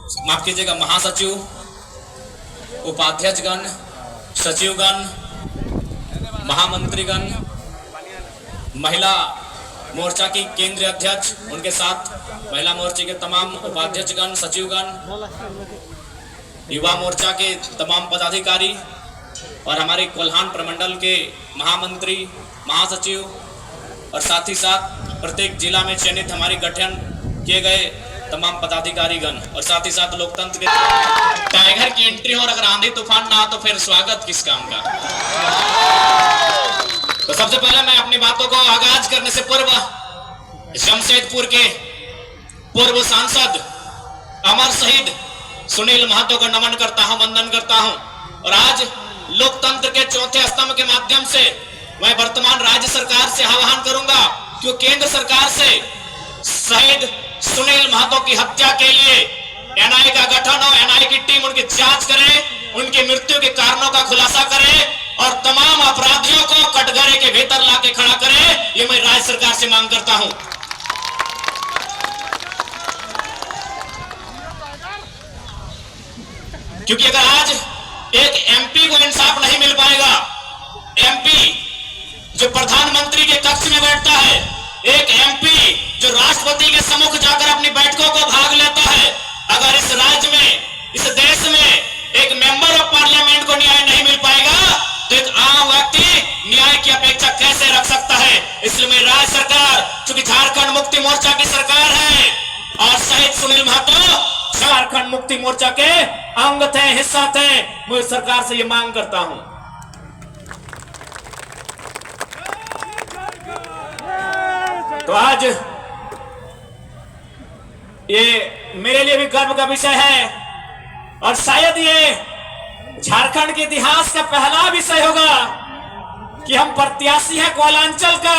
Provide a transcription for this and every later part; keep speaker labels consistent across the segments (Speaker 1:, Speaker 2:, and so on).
Speaker 1: माफ कीजिएगा, महासचिव, उपाध्यक्षगण, सचिवगण, महामंत्रीगण, महिला मोर्चा की केंद्रीय अध्यक्ष, उनके साथ महिला मोर्चे के तमाम उपाध्यक्षगण, सचिवगण, युवा मोर्चा के तमाम पदाधिकारी और हमारे कोल्हान प्रमंडल के महामंत्री, महासचिव और साथ ही साथ प्रत्येक जिला में चयनित हमारे गठन किए गए तमाम पदाधिकारीगण और साथ ही साथ लोकतंत्र के टाइगर की एंट्री हो और अगर आंधी तूफान ना हो तो फिर स्वागत किस काम का। तो सबसे पहले मैं अपनी बातों को आगाज करने से पूर्व जमशेदपुर के पूर्व सांसद अमर शहीद सुनील महतो को नमन करता हूं, वंदन करता हूं। और आज लोकतंत्र के चौथे स्तंभ के माध्यम से मैं वर्तमान राज्य सरकार से आह्वान करूंगा कि केंद्र सरकार से शहीद सुनील महतो की हत्या के लिए एनआईए का गठन हो, एनआईए की टीम उनकी जांच करे, उनकी मृत्यु के कारणों का खुलासा करे और तमाम अपराधियों को कटघरे के भीतर लाके खड़ा करे। ये मैं राज्य सरकार से मांग करता हूं। क्योंकि अगर आज एक एमपी को इंसाफ नहीं मिल पाएगा, एमपी जो प्रधानमंत्री के कक्ष में बैठता है, एक एमपी जो राष्ट्रपति के सम्मुख जाकर अपनी बैठकों को भाग लेता है, अगर इस राज्य में, इस देश में एक मेंबर ऑफ पार्लियामेंट को न्याय नहीं मिल पाएगा तो एक आम व्यक्ति न्याय की अपेक्षा कैसे रख सकता है। इसलिए मैं राज्य सरकार, चूंकि झारखंड मुक्ति मोर्चा की सरकार है और शहीद सुनील महतो झारखंड मुक्ति मोर्चा के अंग थे, हिस्सा थे, मैं सरकार से ये मांग करता हूं। तो आज ये मेरे लिए भी गर्व का विषय है और शायद ये झारखंड के इतिहास का पहला विषय होगा कि हम प्रत्याशी हैं कोयलांचल का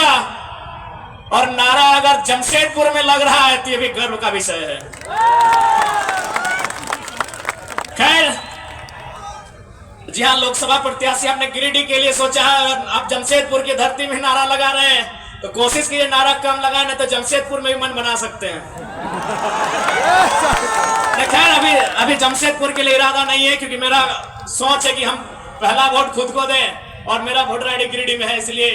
Speaker 1: और नारा अगर जमशेदपुर में लग रहा है तो ये भी गर्व का विषय है। खैर, जी हाँ, लोकसभा प्रत्याशी हमने गिरिडीह के लिए सोचा है और आप जमशेदपुर की धरती में नारा लगा रहे हैं तो कोशिश कीजिए नारा कम लगाने, तो जमशेदपुर में भी मन बना सकते हैं। खैर, अभी जमशेदपुर के लिए इरादा नहीं है क्योंकि मेरा सोच है कि हम पहला वोट खुद को दें और मेरा वोटर आईडी गिरिडीह में है, इसलिए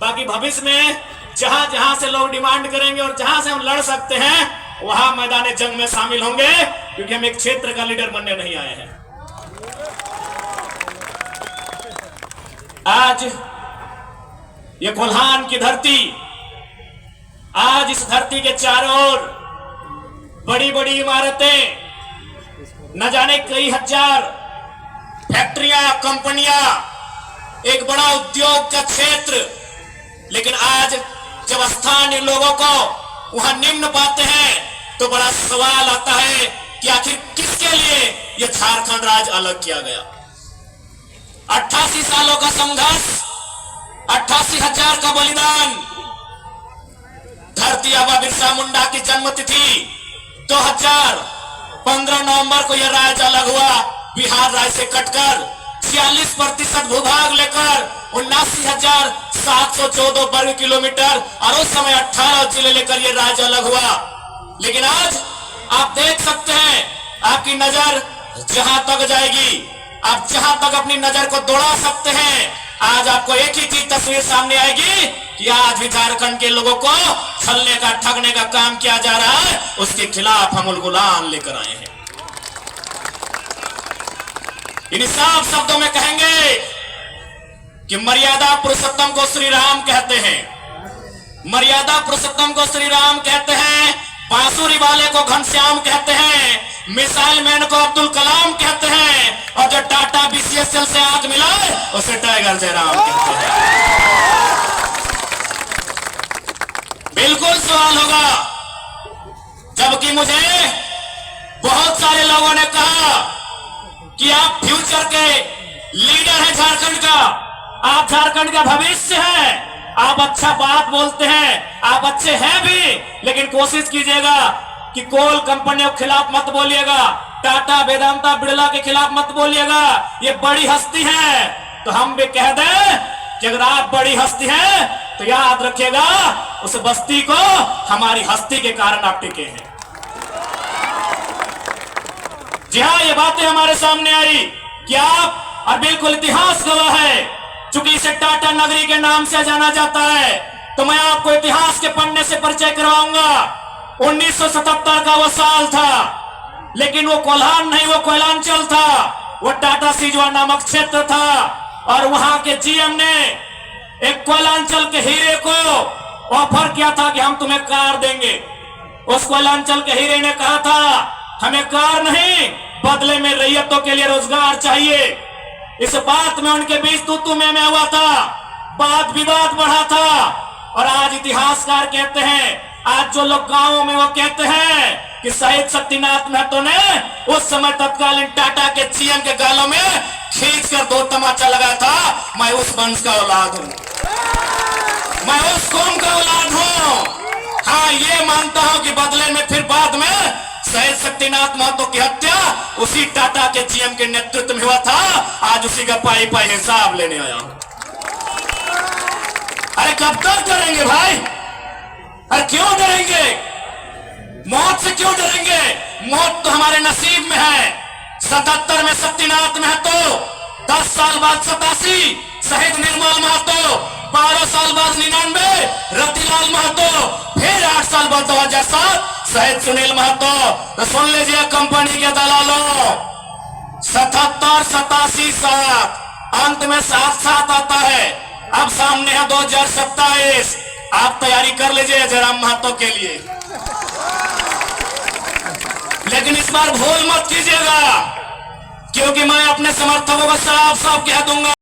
Speaker 1: बाकी भविष्य में जहां जहां से लोग डिमांड करेंगे और जहां से हम लड़ सकते हैं वहां मैदान जंग में शामिल होंगे, क्योंकि हम एक क्षेत्र का लीडर बनने नहीं आए हैं। आज ये कोल्हान की धरती, आज इस धरती के चारों ओर बड़ी बड़ी इमारतें, न जाने कई हजार फैक्ट्रियां, कंपनियां, एक बड़ा उद्योग का क्षेत्र, लेकिन आज जब स्थानीय लोगों को वहां निम्न पाते हैं तो बड़ा सवाल आता है कि आखिर किसके लिए यह झारखंड राज्य अलग किया गया। 88 सालों का संघर्ष, 88,000 का बलिदान, धरती आबा बिरसा मुंडा की जन्मतिथि 2015 नवंबर को यह राज्य अलग हुआ, बिहार राज्य से कटकर 46% भूभाग लेकर 79,714 वर्ग किलोमीटर और उस समय 18 जिले लेकर यह राज्य अलग हुआ। लेकिन आज आप देख सकते हैं, आपकी नजर जहां तक जाएगी, आप जहां तक अपनी नजर को दौड़ा सकते हैं, आज आपको एक ही चीज तस्वीर सामने आएगी कि आज भी झारखंड के लोगों को छलने का, ठगने का काम किया जा रहा है, उसके खिलाफ हम उलगुलान लेकर आए हैं। इन साफ शब्दों में कहेंगे कि मर्यादा पुरुषोत्तम को श्री राम कहते हैं, मर्यादा पुरुषोत्तम को श्री राम कहते हैं, बांसुरी वाले को घनश्याम कहते हैं, मिसाइल मैन को अब्दुल कलाम कहते हैं और जो टाटा बीसीएसएल से आग मिलाए उसे टाइगर जयराम कहते हैं। बिल्कुल सवाल होगा, जबकि मुझे बहुत सारे लोगों ने कहा कि आप फ्यूचर के लीडर हैं झारखंड का, आप झारखंड का भविष्य है, आप अच्छा बात बोलते हैं, आप अच्छे हैं भी, लेकिन कोशिश कीजिएगा कि कोल कंपनियों के खिलाफ मत बोलिएगा, टाटा, वेदांता, बिड़ला के खिलाफ मत बोलिएगा, ये बड़ी हस्ती है। तो हम भी कह दें कि अगर आप बड़ी हस्ती हैं तो याद रखिएगा उस बस्ती को हमारी हस्ती के कारण आप टिके हैं। जी हाँ, ये बातें हमारे सामने आई कि आप, और बिल्कुल इतिहास गवाह है, चूंकि इसे टाटा नगरी के नाम से जाना जाता है, तो मैं आपको इतिहास के पन्ने से परिचय करवाऊंगा। 1977 का वो साल था, लेकिन वो कोल्हान नहीं, वो कोयलांचल था। वो टाटा सिजवा नामक क्षेत्र था और वहां के जीएम ने एक कोयलांचल के हीरे को ऑफर किया था कि हम तुम्हें कार देंगे। उस कोयलांचल के हीरे ने कहा था हमें कार नहीं, बदले में रैयतों के लिए रोजगार चाहिए। इस बात में उनके बीच तू मैं हुआ था, वाद विवाद बढ़ा था। और आज इतिहासकार कहते हैं, आज जो लोग गांवों में वो कहते हैं कि शहीद शक्तिनाथ महतो ने उस समय तत्कालीन टाटा के जीएम के गालों में खींचकर 2 तमाचा लगाया था। मैं उस वंश का औलाद हूं, मैं उस कौम का औलाद हूं। हाँ, ये मानता हूं कि बदले में फिर बाद में शहीद शक्तिनाथ महतो की हत्या उसी टाटा के जीएम के नेतृत्व में हुआ था। आज उसी का पाई पाई हिसाब लेने आया हूं। अरे कब तक डरेंगे भाई? अरे क्यों डरेंगे? मौत से क्यों डरेंगे? मौत तो हमारे नसीब में है। 77 में शक्तिनाथ महतो, 10 साल बाद 87 शहीद निर्मल महतो, 12 साल बाद 99 रतिलाल महतो, फिर 8 साल बाद 2007 शहीद सुनील महतो। तो सुन लीजिए कंपनी के दलालों, 77, 87, 7 अंत में 7 आता है। अब सामने है 2027। आप तैयारी कर लीजिए जयराम महतो के लिए, लेकिन इस बार भूल मत कीजिएगा, क्योंकि मैं अपने समर्थकों को साफ साफ कह दूंगा।